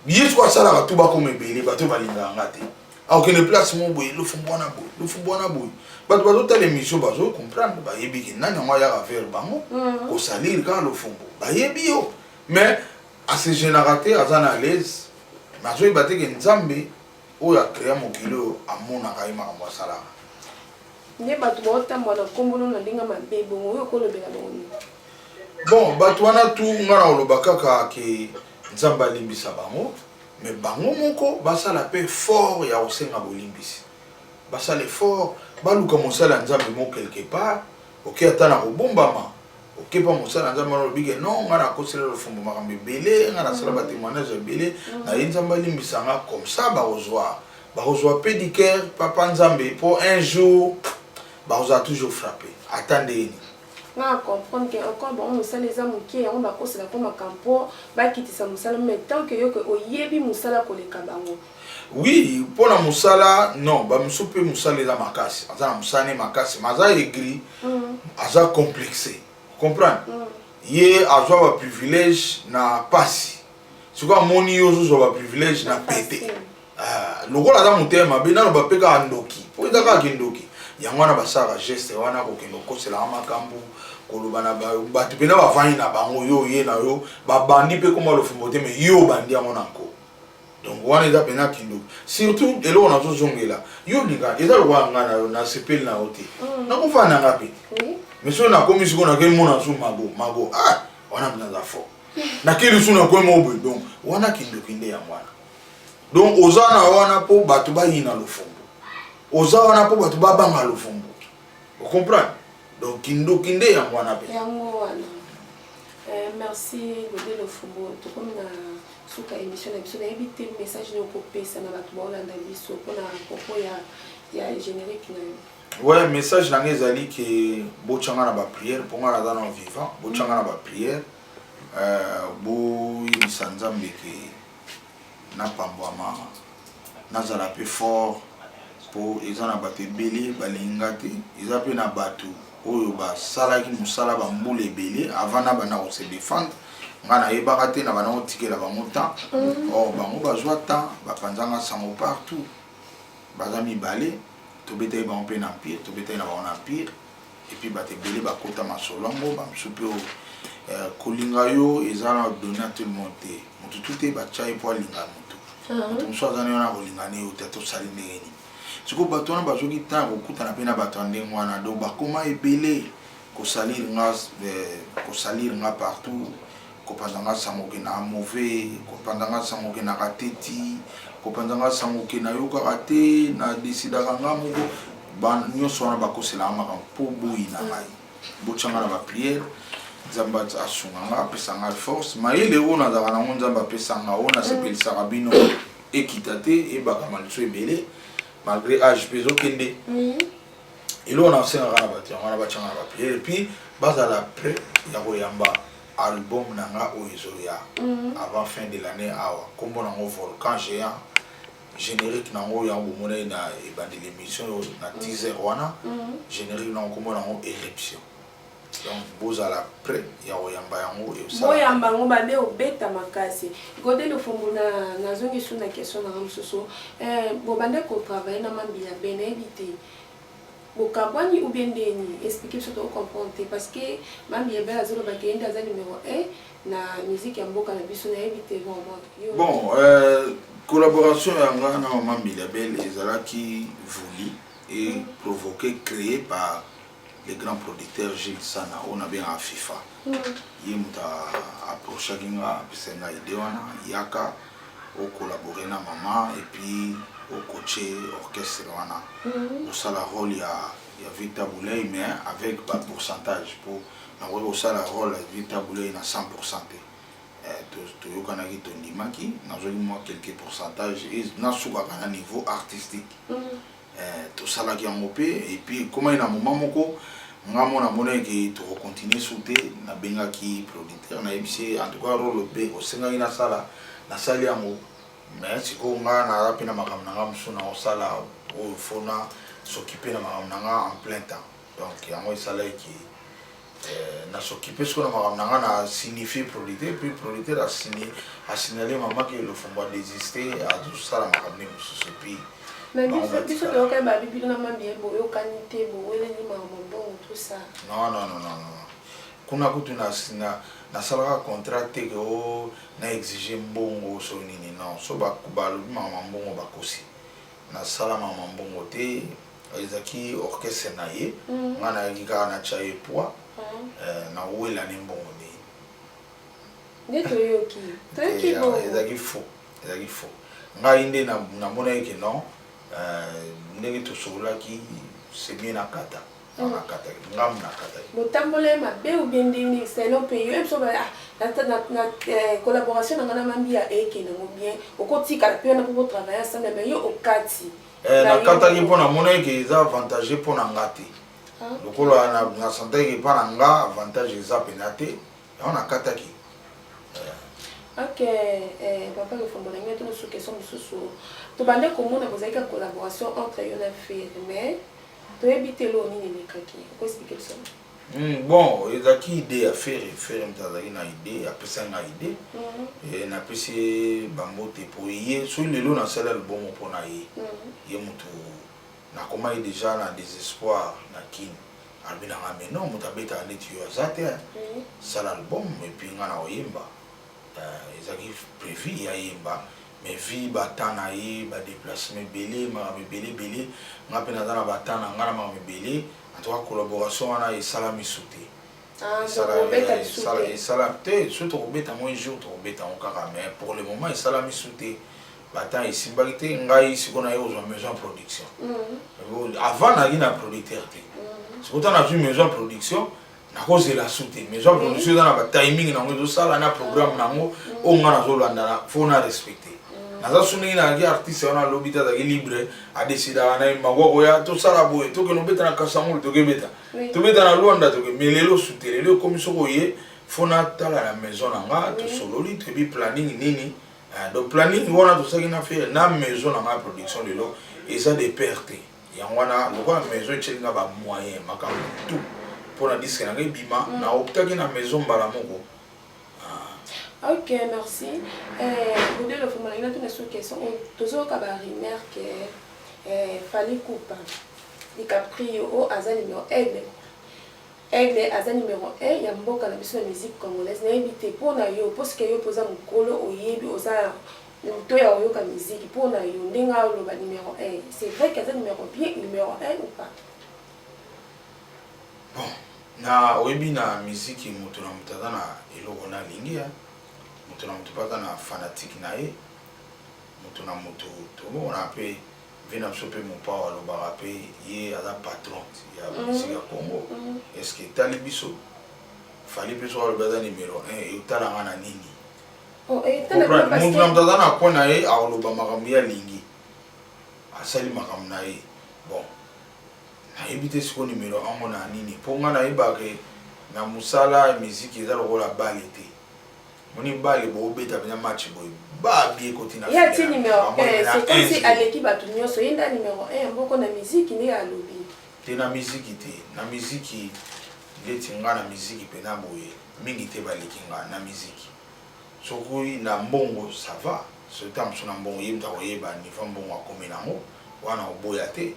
ye soki asalaka tu bakoma ebele bato balingaka nga te akokende place mo boye lofumbu wana boye bato bazotala émission bazocomprendre bayebi ke nani yango ayaka vers bango kosaliri kaka lofumbu bayebi yo mais asegénaka te aza na l'aise mais azoyeba te ke nzambe oyo akrea mokili oyo amonaka ye makambo asalaka nde bato baotambola nkombono na ndenge mabe bongo oyo kolobela bongo bon bato wana tu nga na oloba kaka ke nzambe alimbisa bango mais bango moko basala mpe fort ya kosenga bolimbisi basala effort baluka mosala ya nzambe mo quelque part oke ata na kobombama oke pa mosala ya nzambe wana olobi ke non nga nakosela lofumbu makambo ebele nga nasala batémoignage ebele na ye nzambe alimbisa nga comme ça bakozwa mpe diker papa nzambe po un jour bakozala toujours frappé ata ndeni nga comprendre que encore bon musala eza moke yango bakosela mpo makambo bakitisa mosala mais tant que yo oyebi mosala koleka bango oui mpona mosala non bamosusu mpe mosala eza makasi aza na mosala ne makasi mais aza aigri aza complexe comprendre ye azwa baprivilège na pasi siko amoni yo ozozwa baprivilège na pete lokola aza motema mabe naloba mpe kaka ndoki mpo eza kaka ndoki yango wana basalaka geste wana kokende kokoselaka makambo koloba na bato mpena bavandi na bango yo ye na yo babandi mpe koma lofumbo te mais yo obandi yango nango donc wana eza mpena kindoki surtout eloko nazozongela yo linga eza lokola nga na yo nasepeli na yo te nakofanda nanga mpe mais soki nakomi sikoyo nakeli mona su mago wana mpena aza fort nakeli su nakomi moboye donc wana kindoki nde yango wana donc oza na wana mpo bato bayina lofumbo oza wana mpo bato babanga lofumbu ocomprendre donc kindoki nde yango wana mpe yango wana merci Godé Lofumbu tokomi na suka émission na biso nayebi te message nini okopesa na bato baolanda biso mpona propos ya générique na yo ouais message nanga ezali ke botyanga na bapriere mpo nga naza na vivant botyanga na bapriere boyebisa nzambe ke napambwama nazala mpe fort po eza na bato ebele balinga te eza mpe na bato oyo basalaki mosala bambula ebele avant na bana kose défendre nga nayebaka te na bana kotikela bango temps or bango bazwa temps bapanzanga sango partout baza mibale tobetaki bango mpe na empire tobetaki na bango na empire epuis bato ebele bakota masolo yango bamisu mpe kolinga yo eza na donné à tout le monde te motu tu te batya ye mpo alinga motu motu mosu aza na yo na kolinga ne yo te tosali ndenge nini siko bato wana bazwaki ntango kokutana mpe na bato ya ndenge wana donc bakoma ebele kosalire nga partout kopanza nga sango okendaka mauvais kopanza nga sango okendaka teti kopanza nga sango okenda yokaka te na desidaka nga moko nyonso wana bakoselaka makambo mpo boyi na ngai botyanga na bapriere nzambe asunga nga apesa nga force mayele oyo nazalaka nango nzambe apesa nga oyo nasepelisaka bino ekita te ebakama liso ebele malgré âge mpe ezokende eloko nasengaka na bato yango wana batyanga na bapriere epuis bazala prêt ya koyamba album na nga oyo ezoya avant fin de l'année awa kombo nango volcan géant générique nango oyo yango bomona ye na ebandeli émission na 10h wana générique nango kombo nango éruption donc bozala prêt ya koyamba yango boyamba yango babe obeta makasi Godé Lofumbu nazongi su na question nanga mosusu bobande kotravaille na mambila be nayebi te bokabwani ou bien ndeni expliquer biso tocomprendre te parce que mambila be azoloba ke yende aza numéro 1 na musique ya mboka na biso nayebi te vraiment bon collaboration yanga na mambila bel ezalaki voulu et provoqué créé par les grands producteurs Gilles Sana on a bien à FIFA ye muta approché kinga pisenga idée wana yaka au collaborer na maman et puis au coacher orchestre wana au sala rôle ya Victor Boulay mais avec pas pourcentage pour na au sala rôle Victor Boulay na 100% to yokanaki to ndimaki nazoli moi quelques pourcentages et na suka kana niveau artistique to salaki yango pe et puis comment ina moment moko nga mona mona ki to continuer souté na benga ki producteur na ebisi en tout cas rôle be o senga ina sala na sali yango mais siko nga na rapi na makamna nga musuna o sala o fona s'occuper na makamna nga en plein temps donc yango sala ki na s'occuper ce qu'on a na signifié producteur puis producteur a signalé maman que le fond va désister à tout ça la makamne mususu puis mais biso to ka ba bibi na mambi boyo kanité boyo ni maman bon tout ça non kuna kutu na sala contrat te ko na exiger mbongo so nini non so ba kubalo maman mbongo ba kosi na sala maman mbongo te ezaki orchestre na ye ngana yika na chaye poa na wela ni mbongo ni ne toyoki bo ezaki faux nga inde na mona yeke non ndenge to sola ki c'est bien nakata nakata ngam nakata botambole mabe ou bien ndini c'est non pays même so ba na collaboration na mambi ya eke na bien okotika pe na pour travailler ensemble mais yo okati na kata ki pona mona yeke za avantage pona ngati lokolo na santé ki pana nga avantage za penate on a kata ki ok papa le fond bonanga to so question mususu to bande komona vous avez une collaboration entre Yona Ferme to ebitelo nini nekaki ko expliquer ça bon ezaki idée à faire mtazaki na idée apesa nga idée et na pesi bambote pour ye so lelo na sala le bon pona ye mutu na koma déjà na désespoir na kin albina nga non mutabeta neti yo azate sala album et puis nga na oyemba ezaki prévu ya yemba mais vi batana ye ba déplacement belé ma belé nga pena na batana nga na ma belé en tout cas collaboration wana et salami souté salamité surtout beta moi jour to beta on kaka mais pour le moment salami souté batan ici bagité ngai sikona yo zo maison production avant na gina producteur té sikota na une maison production na cause la souté maison production dans la timing na ngo sala na programme na ngo o ngana zo landa faut na respecter naza suni na gi artiste ona lobita da libre a décider na mangoko ya to sala boye to ke no beta na kasamul to ke beta na luanda to ke melelo souté le comme so koye faut na tala la maison na nga to sololi to bi planning nini donc planning wana to ça qui na fait na maison na ma production de l'eau et ça des pertes yangwana lokwa maison tchenga ba moyen makambo tout pour la disque na bima na optaki na maison mbala moko. Ok, merci. Vous devez le formuler là toutes les questions. Toujours qu'à remarque fallait couper les capri au azan numéro aigle azan numéro 1 ya mboka na biso musique congolaise na éviter pour na yo parce que yo posa mukolo oyebi oza to ya oyoka musique pour na yo ndenga lo ba numéro 1 c'est vrai que azan numéro 1 ou pas bon na oyebi na musique mutu na mutaza na eloko na lingi mutu na mutu paka na fanatique na ye mutu na mutu to bona pe vina sope mon pa walo ba pe ye aza patron ya musique ya Congo est-ce que tali biso fali biso walo baza numéro 1 et tala ngana nini oh et tala mutu na mutaza na kona ye awolo ba makambi ya lingi asali makambi na ye bon na ebité siko numéro 1 mona nini po ngana yebake na musala musique eza lokola bale te moni bale bo beta bina match boy ba bien côté na ya ti numéro 1 c'est comme si à l'équipe a tout nyonso yenda numéro 1 mboko na musique ni ya lobi te na musique leti nga na musique pe na boye mingi te baleki nga na musique sokui na mbongo ça va ce temps sur na mbongo yimta oyeba niveau mbongo akomi nango wana oboya te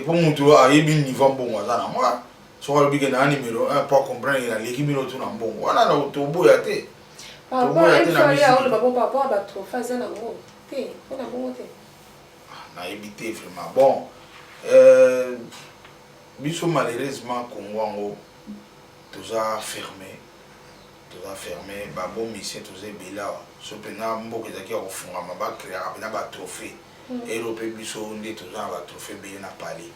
pour mutu ayebi niveau mbongo azana moi so wala bige na numéro 1 pour comprendre la l'équipe minotu na mbongo wana na otoboya te toboya te na musique par rapport à ba trophée za nango te ona bongo te na ebité vraiment bon biso malheureusement Congo toza fermé ba bon mission toza bela so pena mboka ezaki ya kofungama ba créer apena ba trophée européen biso nde toza ba trophée bela na palais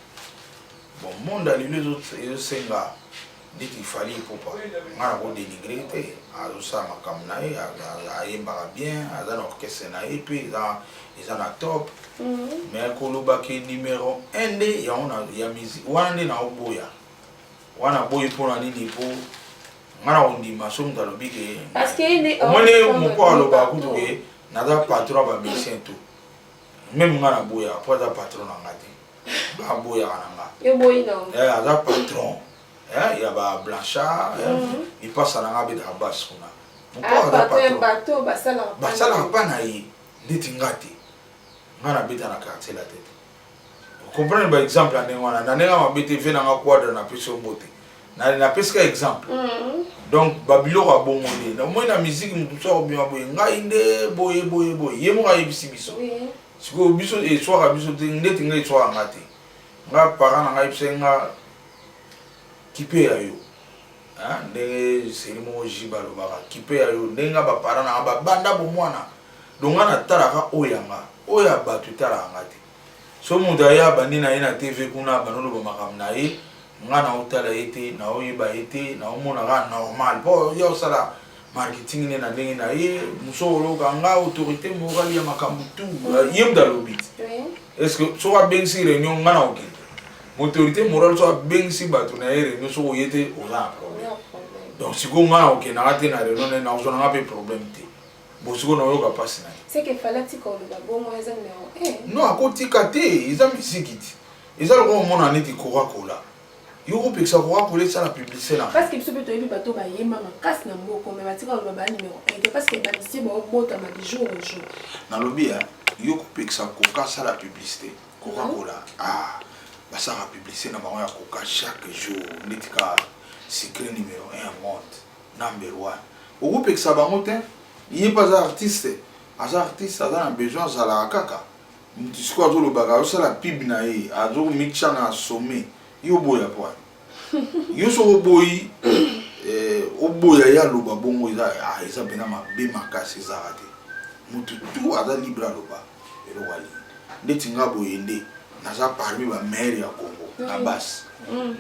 bon monde ali les autres et senga dit il fallait pour pas ngana ko dénigrer te azo sa makamna e ayemba bien azana orchestre na e puis ils na top mais ko lobaki numéro 1 nde ya on a ya musique wana nde na oboya wana boyi pona nini po ngana ondima so mutalo bike parce que ne omone moko aloba kutu ke naza patron ba médecin tout même ngana boya po za patron na ngati ba boya kana nga yo boyi non aza patron ya ba Blanchard il passe na nga beta bas kuna moko aza patron bato basala pa na ye ndeti ngati ngana beta na quartier la tête comprendre par exemple ane wana na nenga mabete ve na nga quadre na peso mbote na peska exemple donc babilo ka bongo nde na moi na musique mutu so obima boye ngai nde boye ye mo ka yebisi biso siko biso e soka biso te ndeti ngai soka ngati nga parana ngai pse nga kipe ya yo ndenge serimo jibalo baka kipe ya yo ndenga ba parana ba banda bo mwana donc nga na talaka oyanga oya batu talaka ngati so muda ya bandi na ye na TV kuna banolo ba makam na ye nga na utala ete na oyeba ete na omona ga normal po yo sala marketing ne na ndenge na ye musolo nga autorité morale ya makambu tu yemda lobit est-ce que so wa bengsi réunion nga na okite autorité morale so wa bengsi batu na ye réunion so oyete oza problème donc siko nga na okite na ate na réunion na ozona nga pe problème te bosiko na yoka passe na c'est que fallait que on va bon eza numéro 1 non akotika te eza misikiti eza loko mona neti Coca-Cola yoko pekisa Coca-Cola ça la publicité là parce que biso beto yebi bato ba yema makasi na mboko mais batika ba numéro 1 parce que banisi ba bota ma du jour au jour na lobby yoko pekisa Coca ça la publicité Coca-Cola bah ça la publicité na bango ya Coca chaque jour netika secret numéro 1 monde number 1 yoko pekisa bango te il pas artiste aza na besoin zala kaka mtisiko azo lobaka yo sala pib na ye azo mixa na sommet yo boya po yo so boyi oboya ya loba bongo eza bena mabe makasi ezaka te mutu tu aza libre aloba eloko ali ndeti nga boye nde naza parmi ba maire ya Congo na base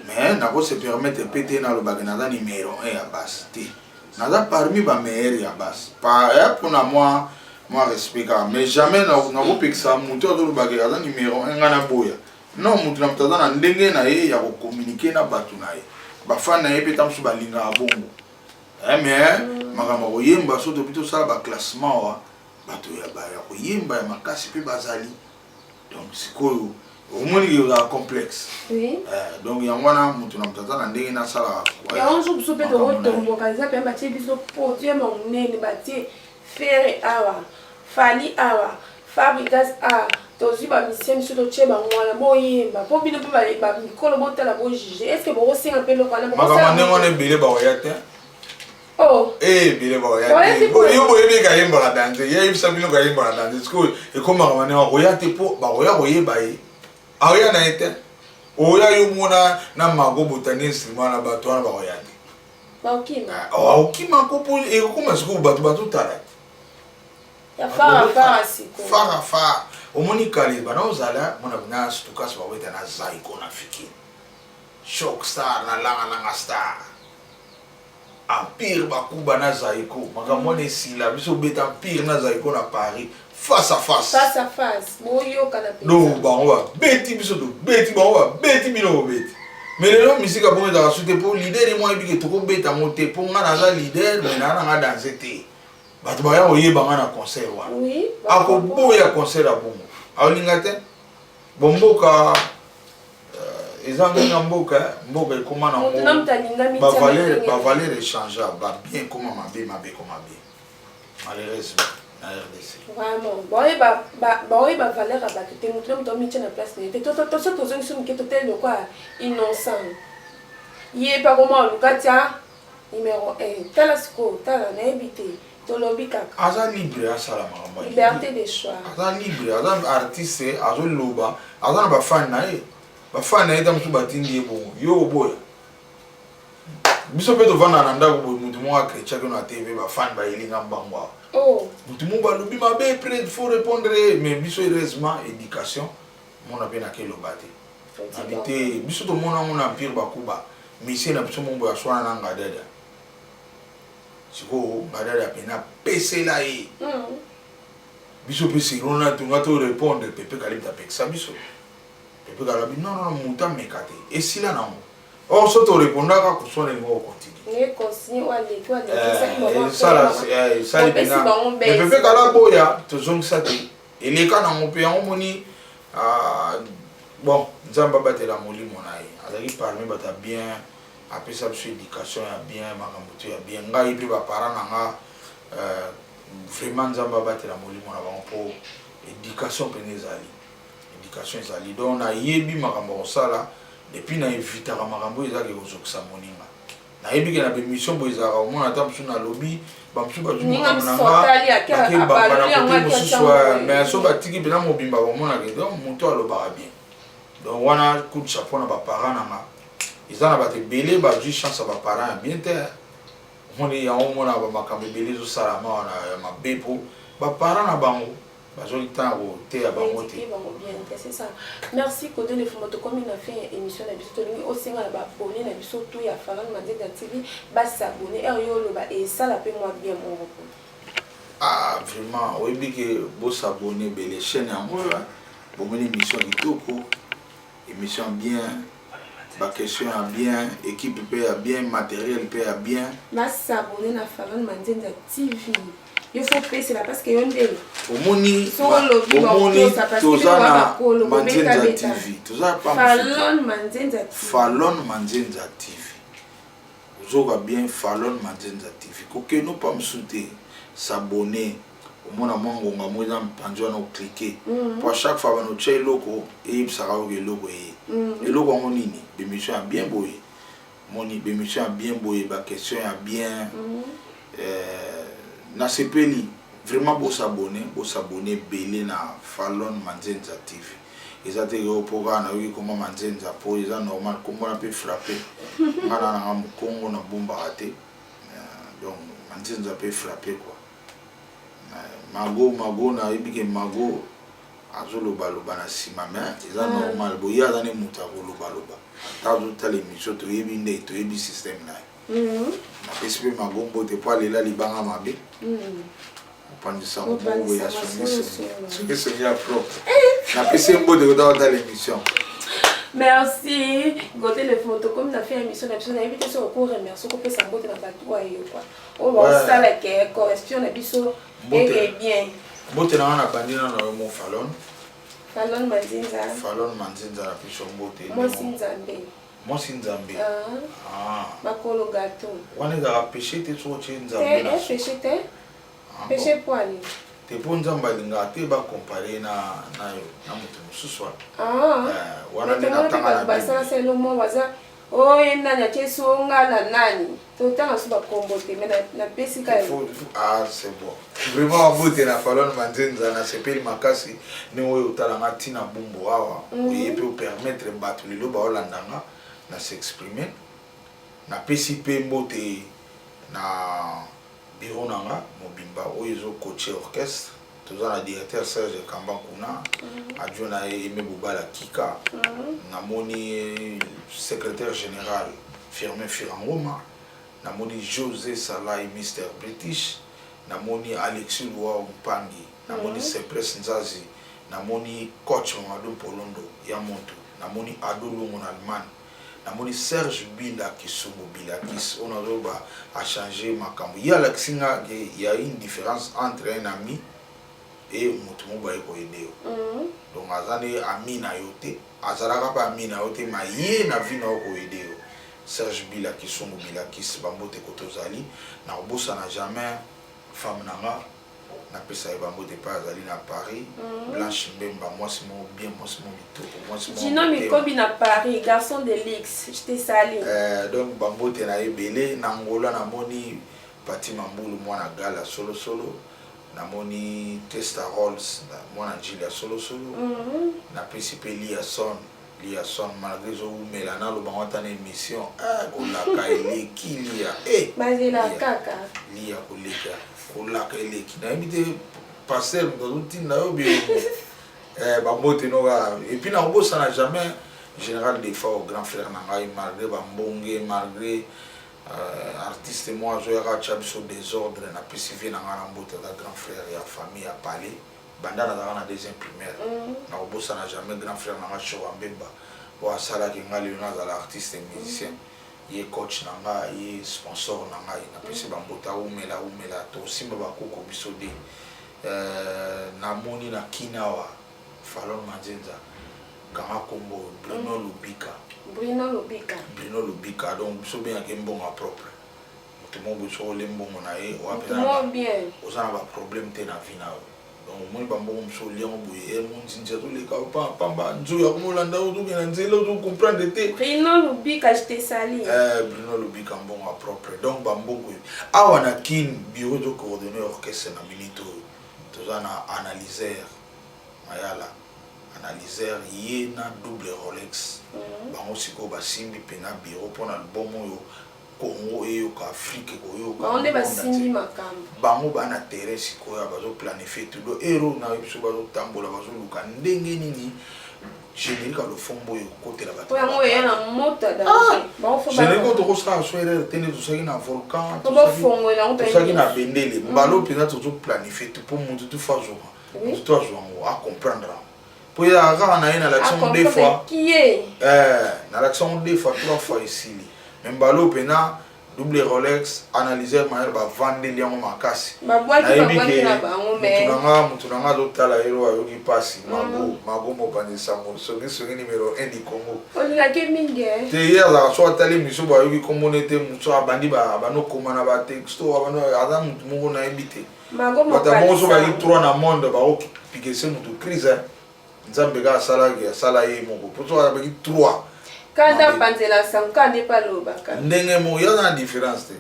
mais nako se permettre pete na lobaka naza numéro 1 ya base te naza parmi ba maire ya base pa pour na moi respect mais jamais na kopekisa mutu azolobaka aza numéro 1 nga na boya non mutu na mutu aza na ndenge na ye ya kokommunike na bato na ye bafani na ye mpe ta mosusu balingaka bongo mais makambo koyemba so topi tosala baclassement wa bato ya koyemba ya makasi mpe bazali donc sikoyo omoni ozala complexe donc yango wana mutu na mutu aza na ndenge nasalaka yango biso mpe tokotomboka eza mpe batie biso po tie monene batie fere awa fali awa fabrikas a tozwi bamisien biso totie bango wana boyemba mpo bino mpe bamikolo botala bojuge est ce que bokosenga mpe eloko wana makambo ndenge wana ebele bakoya te ebele bakoya te yo boyebi ekayembaka danse yeyebisa bino kayembaka danse sikoyo ekomaka manenge bakoya te mpo bakoya koyeba ye akoya na ye te oya yo mona na mago botani instrument na bato wana bakoya te okima kopo ekokoma sikoyo bato tala fara omoni kale bana ozala mona bina stukas baweta na zaiko na fiki shock star na langa star empire bakuba na zaiko makambo wana esila biso beta empire na zaiko na Paris face à face no bango babeti biso tobeti bango babeti bino bobeti mais lelo misika bongo ezaka su te mpo lider ye mwa yebike tokobeta ngo te mpo nga naza lider mais naa nanga danse te bato baya koyeba nga na concert wana akoboya concert ya bongo aolinga te bomboka eza ngenga mboka ekoma na bavaleur échangeable babien ekoma mabe ekoma bien malheureusement na RDC baoyeba valeur ya bato te motu na moto omitie na place na ye te toso tozongisi moke totele lokwa innocent ye mpe akoma oluka tia numéro 1 tala sikoyo tala nayebi te tolobi kaka aza libre asala makambo liberté de choix aza libre aza artiste azoloba aza na bafani na ye ta mosusu batindi ye bongo yo oboya biso mpe tovanda na ndako boye mutu moko akretchaki na tv bafani bayelinga mbango awa mutu moko balobi mabe près faut répondre mais biso heureusement éducation mona mpe nakeloba te nabi te biso tomona ngo na empire bakuba misie na biso mombo ya swana na ngadada sikoyo ngadada pena pesela ye biso mpe sirona tunga to répondre pepe kalibta pekisa biso pepe kalabi non mutu ameka te esila nango or so to répondra que son niveau continue ça pepe kala boya tozongisa te eleka na mope yango moni bon nzambe abatela molimo na ye azali parmi bato ya bien apesa biso éducation ya bien makambo to ya bien ngai mpe baparent na nga vraiment nzambe abatela molimo na bango mpo éducation mpene ezali donc nayebi makambo kosala depuis na evitaka makambo oyo ezalaki kozokisa moninga nayebi ke na bemission boyo ezalaka omona ata mosusu na lobi bamosusu bazubakabana mosusu mais so batiki mpena mobimba bamonaka donc moto alobaka bien donc wana coup de chapeau na baparent nanga eza na bato ebele bazwi chance ya baparent ya bien te omoni yango omona bamakambo ebele ezosalama wana ya mabe mpo baparent na bango bazoli ntango koteya bango te. C'est ça. Merci Codé les Fumoto comme il a fait une émission na biso tolingi osenga na abonné na biso tout ya Falon Manzenza TV ba s'abonner et ça la paie moi bien mon repos. Ah vraiment oyebi ke bo s'abonner belle chaîne ya moi bon une émission kitoko émission bien ba question ya bien équipe pe ya bien matériel pe ya bien ba s'abonner na Falon Manzenza TV. Il faut payer cela parce que yon dé. Omoni tozana Manzenza TV. Falon Manzenza TV. Ozoka bien Falon Manzenza TV. Koke no pas me souter, s'abonner. Omona mongonga moza mpanzo na cliquer. Pour chaque fois no tche loko e sara o loko e. E loko ngo nini? Bémission bien boye. Moni bémission bien boye ba question ya bien. Na sepeli vraiment beau s'abonner belé na Falon Manzenza TV. Ils ont été au programme oui comment Manzenza po ils ont normal comment on peut frapper. Ngana na Congo na bomba raté. Donc Manzenza peut frapper quoi. Mago na ibike mago azolo baloba na sima mais ils ont normal boya dans les mutako loba. Tazo tala émission to yebi ndé to yebi système na. Na esprit magombo te po alela libanga mabe opandisa mbobo ya songi ya propre na pese mbote ko dans l'émission. Merci Godé le photo comme na fait émission na biso na invité so ko remercier ko pesa mbote na bato wa yo quoi o ba sala ke correspond na biso et bien mbote na wana bandina na mo Falon Manzenza na biso mbote moi sinzambe moi si nzambe makolo gâteau wana za péché te so che nzambe na péché te péché poali te po nzambe linga te ba comparer na mutu mususu wana ni natanga na basala selo mo baza yenda nya keso ngala nani to tanga suba kombo te mais na pesika c'est bon vraiment bote na Falon Manzenza na sepeli makasi ni oyo utala ngati na bumbu awa oyepe o permettre bato lelo ba olandanga na s'exprimer na PCP mbote na bureau nanga mobimba oyo coacher orchestre tozana directeur Serge Kambakuna adjoint Aimé Boubala Kika namoni secrétaire général Firmin Firangoma namoni José Salai Mr British namoni Alexis Loa Mpangi namoni Cypress Nzazi namoni coach Mamadou Polondo Yamonto namoni Adolo mon Allemagne namoni Serge Bila Kisumu Bila Kis on a changé makambo ya laksinga il y a une différence entre un ami et mutumo ba ko ideo donc azane ami na yote azalaka pa ami na yote ma ye na vi na ko ideo Serge Bila Kisumu Bila Kis bambote kotozali na obosa na jamais femme nanga na pesa e bambote pa azali na Paris Blanche Mbemba moi c'est mon bien moi c'est mon bitoko moi c'est mon Gino Mikobi na Paris garçon de luxe je te salue donc bambote na ebele na Angola na moni Pati Mambulu mwana gala solo namoni Testa Rolls mwana Julia solo na PCP Liason malgré zo umela na lo bangata na émission kolaka eleki lia bazela kaka lia kolaka eleki na imite passer ngoluti na obi bambote noga et puis na obosa na jamais général des fois au grand frère nangai malgré bambonge malgré artiste moi je racha biso désordre na PCV na ngana mbote da grand frère ya famille à parler bandana dans la deuxième primaire na obosa na jamais grand frère na Chowa Mbemba pour asala ki nga leo nazala artiste et musicien ye coach na nga ye sponsor na nga na pesi bambota umela to simba bakoko biso de na moni na kinawa Fallon Manzenza kama kombo Bruno Lubika donc biso bien ke mbongo propre tout le monde so le mbongo na ye o apena bien osana ba problème te na vie na donc moi bambongo so le ngobuye mon nzinza to le ka pamba nzo ya komolanda o to kena nzela to comprendre te Bruno Lubika je te sali Bruno Lubika mbongo propre donc bambongo awa na kin bureau de coordonnateur orchestre na milito tozana analyseur mayala analyseur ye na double Rolex bango siko basimbi pena bureau pona album yo Congo eyo ka Afrique ko yo ka on basimbi makambo bango bana terrain siko ya bazo planifier tout do hero na biso bazo tambola bazo luka ndenge nini générique le fombo yo côté la bato yango ya na mota da bango fo générique to ko sa soirée tene to saki na volcan to ba fongo na on to saki na bendele mbalo pena to planifier tout pour mutu tout fa jour tout jour à comprendre pour y avoir na l'action des fois na l'action des fois 3 fois ici même balo pena double Rolex analyseur mayer ba vendre liango makasi ba boîte ba boîte na bango mais mutunanga do tala hero ayoki pasi mago mo bande samo soki numéro 1 du Congo on la ke mingi te hier la so tali miso ba yoki komonete mutu abandi ba no komana ba texto abano adam mutu mo na ebité mago mo bata mo so ba 3 na monde ba o piquer ce mutu crise nzambe ga sala ye mo ko so ba 3 Kada panzela sanka n'est pas le baka. Ndenge mo ya na différence te.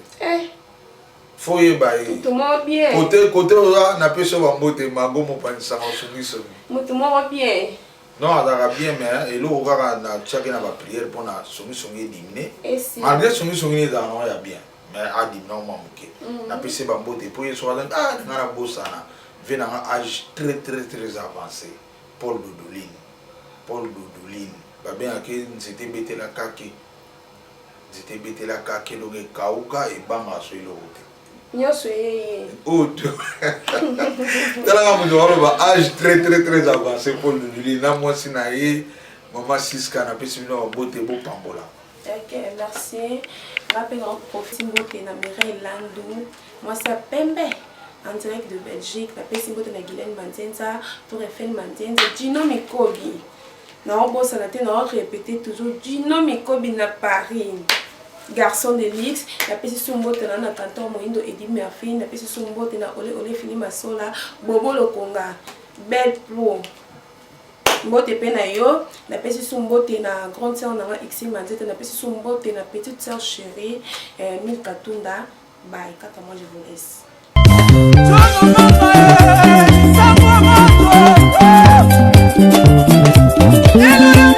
Faut y bailler. Tout mo bien. Côté là na peso ba mbote mago mo panisa ko sumiso. Mutu mo bien. Non, adara bien mais et lo ga na chaki na ba prière pour na sumiso ngi dimine. Malgré sumiso ngi da no ya bien. Mais a di non mo muke. Na peso ba mbote pour y so na na bosana. Vena un âge très avancé. Paul Dodoline. Babien qui c'était bêté la kaki donc kauka et banga sur le route nyoso oh tala mo ba âge très avancé pour lui na moi sinaye maman Siska na pesi no bote bo pambola. OK, merci. Rappel en profite bote na Mireille Landou moi ça Pembe en direct de Belgique la pesi bote na Guylaine Manzenza Tour Eiffel Manzenza Gino Mikobi. Non, bon, ça a répété toujours. Gino Mikobi na Paris. Garçon de luxe. La pesi sumbote na canton Moindo Eddie Murphy. La pesi sumbote na Ole Fili Masola. Bobo Lokonga. Belle Pro. Mbote pe na yo. La pesi sumbote na grande sœur na Xi Manzete. La pesi sumbote na petite sœur chérie. Mil Katunda. Bye. Kata moi je vous laisse. Hello.